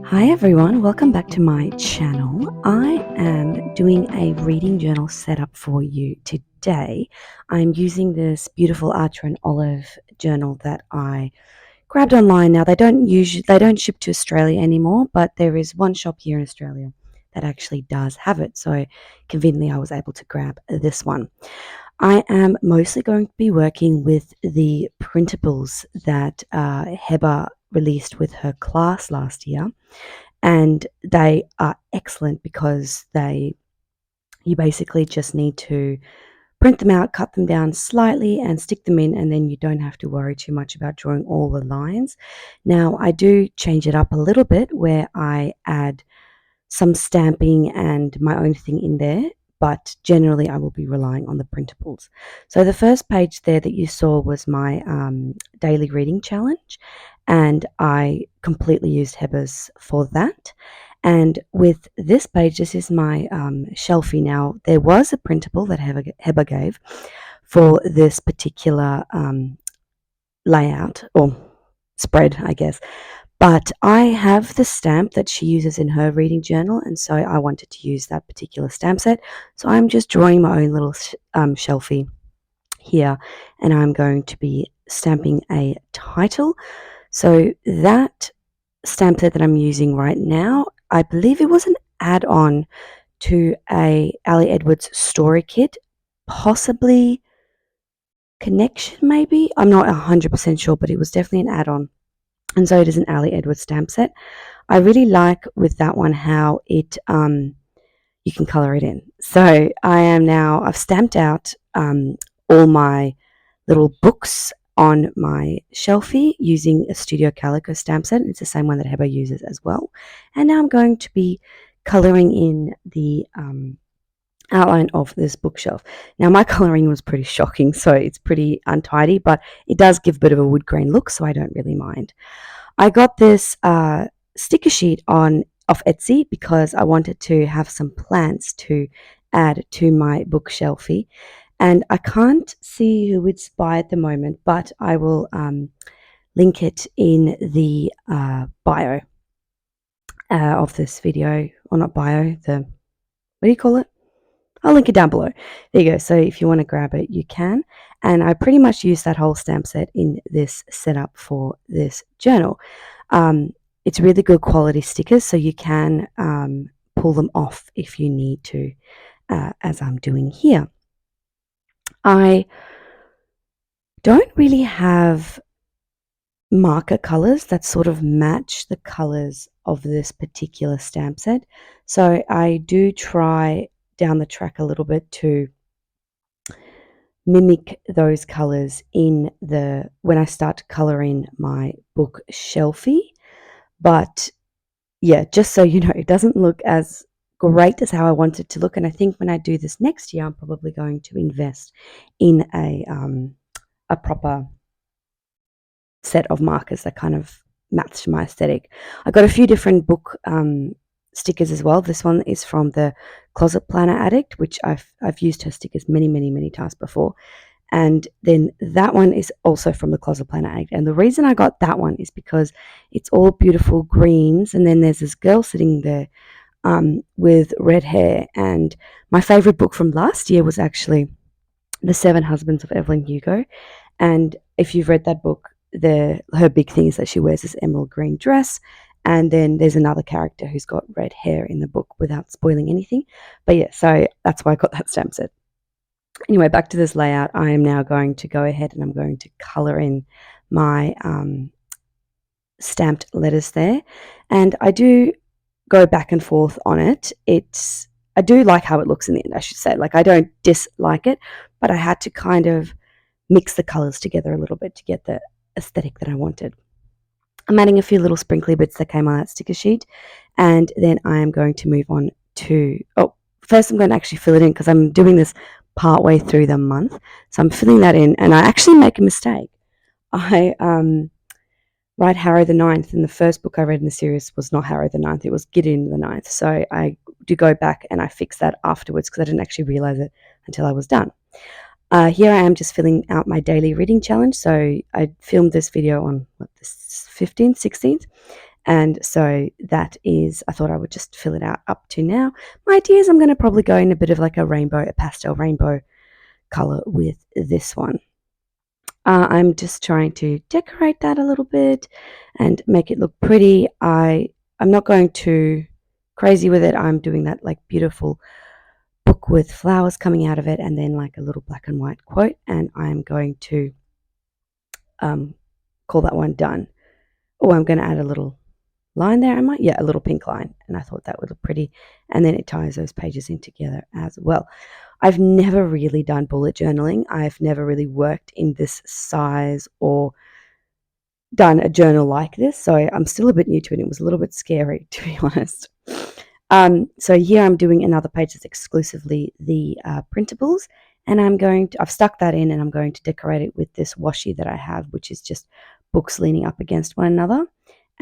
Hi everyone, welcome back to my channel. I am doing a reading journal setup for you today. I'm using this beautiful Archer and Olive journal that I grabbed online. Now they don't ship to Australia anymore, but there is one shop here in Australia that actually does have it. So conveniently I was able to grab this one. I am mostly going to be working with the printables that Heba released with her class last year, and they are excellent because you basically just need to print them out, cut them down slightly, and stick them in, and then you don't have to worry too much about drawing all the lines. Now, I do change it up a little bit where I add some stamping and my own thing in there, but generally I will be relying on the printables. So the first page there that you saw was my daily reading challenge, and I completely used Heba's for that. And with this page, this is my shelfie. Now, there was a printable that Heba gave for this particular layout or spread, I guess. But I have the stamp that she uses in her reading journal, and so I wanted to use that particular stamp set. So I'm just drawing my own little shelfie here, and I'm going to be stamping a title. So that stamp set that I'm using right now, I believe it was an add-on to a Ali Edwards story kit, possibly Connection maybe? I'm not 100% sure, but it was definitely an add-on. And so it is an Ali Edwards stamp set. I really like with that one how it you can color it in. So I've stamped out all my little books on my shelfie using a Studio Calico stamp set. It's the same one that Heba uses as well. And now I'm going to be coloring in the outline of this bookshelf. Now my coloring was pretty shocking, so it's pretty untidy, but it does give a bit of a wood grain look, so I don't really mind. I got this sticker sheet off Etsy because I wanted to have some plants to add to my bookshelfie, and I can't see who it's by at the moment, but I will link it in the bio of this video, or not bio, what do you call it? I'll link it down below. There you go. So if you want to grab it, you can. And I pretty much used that whole stamp set in this setup for this journal. It's really good quality stickers, so you can pull them off if you need to, as I'm doing here. I don't really have marker colors that sort of match the colors of this particular stamp set. So I do try down the track a little bit to mimic those colors when I start coloring my book shelfie. But yeah, just so you know, it doesn't look as great as how I want it to look. And I think when I do this next year, I'm probably going to invest in a proper set of markers that kind of match my aesthetic. I got a few different book stickers as well. This one is from the Closet Planner Addict, which I've used her stickers many times before. And then that one is also from the Closet Planner Addict. And the reason I got that one is because it's all beautiful greens, and then there's this girl sitting there with red hair. And my favorite book from last year was actually The Seven Husbands of Evelyn Hugo. And if you've read that book, her big thing is that she wears this emerald green dress, and then there's another character who's got red hair in the book, without spoiling anything. But yeah, so that's why I got that stamp set. Anyway, back to this layout. I am now going to go ahead and I'm going to color in my stamped letters there, and I do go back and forth on it. I do like how it looks in the end, I should say. Like, I don't dislike it, but I had to kind of mix the colors together a little bit to get the aesthetic that I wanted. I'm adding a few little sprinkly bits that came on that sticker sheet, and then I am going to move on to, first I'm going to actually fill it in because I'm doing this part way through the month. So I'm filling that in, and I actually make a mistake. I write Harrow the Ninth, and the first book I read in the series was not Harrow the Ninth, it was Gideon the Ninth. So I do go back and I fix that afterwards because I didn't actually realize it until I was done. Here I am just filling out my daily reading challenge. So I filmed this video on the 15th, 16th, And so that is, I thought I would just fill it out up to now. My idea is I'm going to probably go in a bit of like a pastel rainbow color with this one. I'm just trying to decorate that a little bit and make it look pretty. I'm not going too crazy with it. I'm doing that like beautiful book with flowers coming out of it and then like a little black and white quote, and I'm going to call that one done. Oh, I'm going to add a little line there, am I? Yeah, a little pink line, and I thought that would look pretty, and then it ties those pages in together as well. I've never really done bullet journaling. I've never really worked in this size or done a journal like this, so I'm still a bit new to it. It was a little bit scary, to be honest. So here I'm doing another page that's exclusively the printables, and I've stuck that in, and I'm going to decorate it with this washi that I have, which is just books leaning up against one another,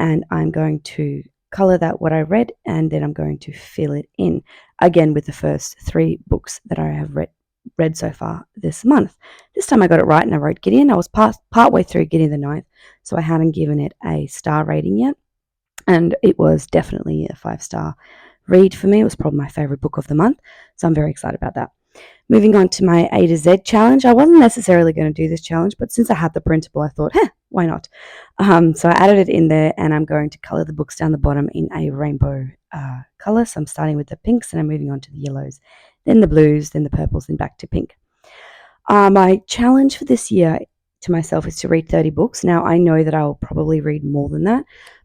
and I'm going to color that what I read, and then I'm going to fill it in again with the first 3 books that I have read so far this month. This time I got it right, and I wrote Gideon. I was part way through Gideon the Ninth, so I hadn't given it a star rating yet, and it was definitely a 5-star read for me. It was probably my favorite book of the month, so I'm very excited about that. Moving on to my A to Z challenge. I wasn't necessarily going to do this challenge, but since I had the printable, I thought, why not? So I added it in there, and I'm going to color the books down the bottom in a rainbow color. So I'm starting with the pinks, and I'm moving on to the yellows, then the blues, then the purples, then back to pink. My challenge for this year to myself is to read 30 books. Now, I know that I'll probably read more than that,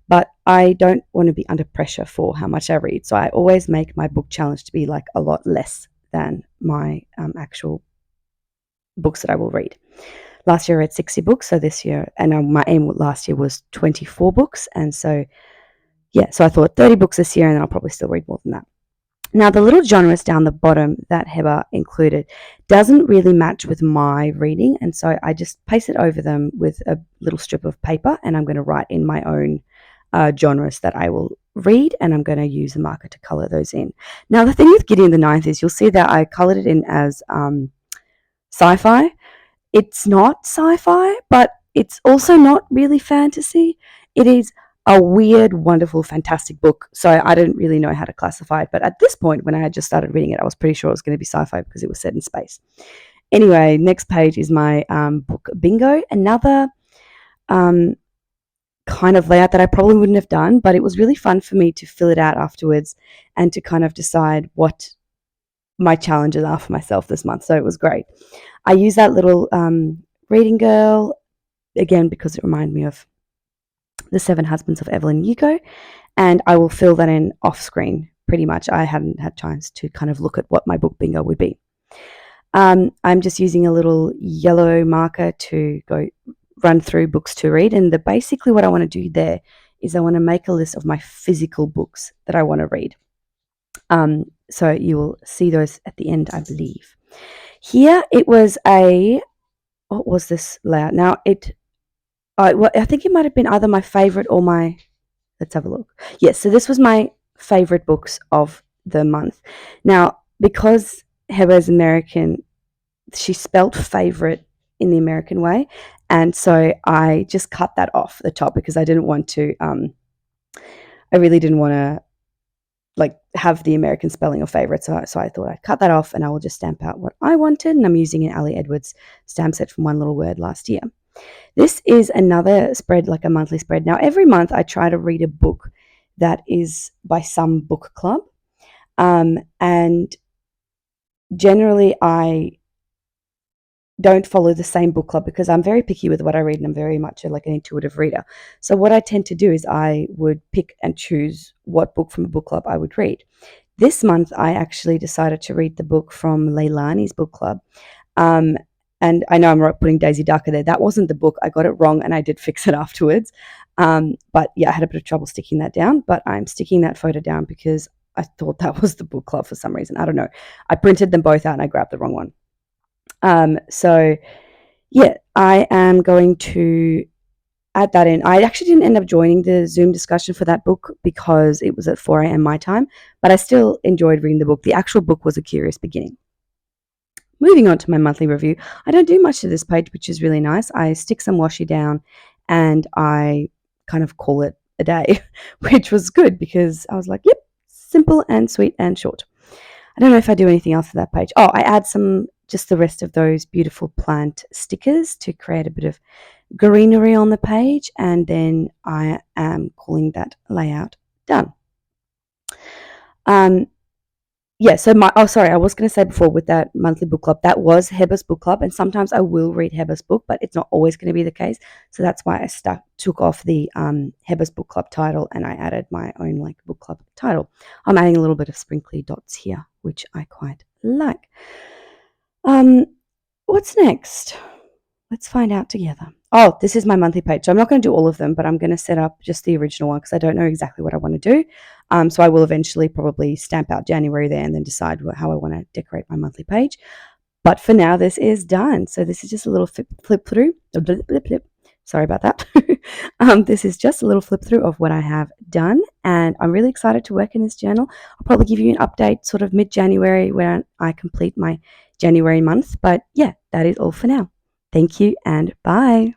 but I don't want to be under pressure for how much I read. So I always make my book challenge to be like a lot less than my actual books that I will read. Last year I read 60 books, so this year, and my aim last year was 24 books, and so I thought 30 books this year, and then I'll probably still read more than that. Now, the little genres down the bottom that Heba included doesn't really match with my reading, and so I just pasted over them with a little strip of paper, and I'm going to write in my own genres that I will read, and I'm going to use the marker to color those in. Now, the thing with Gideon the Ninth is you'll see that I colored it in as sci-fi. It's not sci-fi, but it's also not really fantasy. It is a weird, wonderful, fantastic book. So I didn't really know how to classify it. But at this point, when I had just started reading it, I was pretty sure it was going to be sci-fi because it was set in space. Anyway, next page is my book bingo. Another kind of layout that I probably wouldn't have done, but it was really fun for me to fill it out afterwards and to kind of decide what my challenges are for myself this month. So it was great. I use that little reading girl again because it reminded me of The 7 Husbands of Evelyn Hugo, and I will fill that in off screen pretty much. I hadn't had chance to kind of look at what my book bingo would be. I'm just using a little yellow marker to go run through books to read, and basically what I want to do there is I want to make a list of my physical books that I want to read. So you will see those at the end, I believe. Here it was what was this layout? Now I think it might have been either my favorite or let's have a look. Yes, so this was my favorite books of the month. Now, because Heber's American, she spelt favorite in the American way, and so I just cut that off the top because I didn't want to, I really didn't want to like have the American spelling of favorite. So I thought I'd cut that off and I will just stamp out what I wanted. And I'm using an Ali Edwards stamp set from One Little Word last year. This is another spread, like a monthly spread. Now, every month I try to read a book that is by some book club. And generally I don't follow the same book club because I'm very picky with what I read and I'm very much like an intuitive reader. So what I tend to do is I would pick and choose what book from a book club I would read. This month I actually decided to read the book from Leilani's book club. And I know I'm putting Daisy Darker there. That wasn't the book. I got it wrong and I did fix it afterwards. But yeah, I had a bit of trouble sticking that down, but I'm sticking that photo down because I thought that was the book club for some reason. I don't know. I printed them both out and I grabbed the wrong one. So yeah, I am going to add that in. I actually didn't end up joining the Zoom discussion for that book because it was at 4 a.m. my time, but I still enjoyed reading the book. The actual book was A Curious Beginning. Moving on to my monthly review, I don't do much to this page, which is really nice. I stick some washi down and I kind of call it a day, which was good because I was like, yep, simple and sweet and short. I don't know if I do anything else to that page. Oh, I add just the rest of those beautiful plant stickers to create a bit of greenery on the page, and then I am calling that layout done. Yeah, so sorry, I was going to say before with that monthly book club, that was Heba's book club, and sometimes I will read Heba's book, but it's not always going to be the case. So that's why I took off the Heba's book club title, and I added my own like book club title. I'm adding a little bit of sprinkly dots here, which I quite like. What's next? Let's find out together. Oh, this is my monthly page. So I'm not going to do all of them, but I'm going to set up just the original one because I don't know exactly what I want to do. So I will eventually probably stamp out January there and then decide how I want to decorate my monthly page. But for now, this is done. So this is just a little flip through. Sorry about that. This is just a little flip through of what I have done. And I'm really excited to work in this journal. I'll probably give you an update sort of mid-January when I complete my January month. But yeah, that is all for now. Thank you and bye.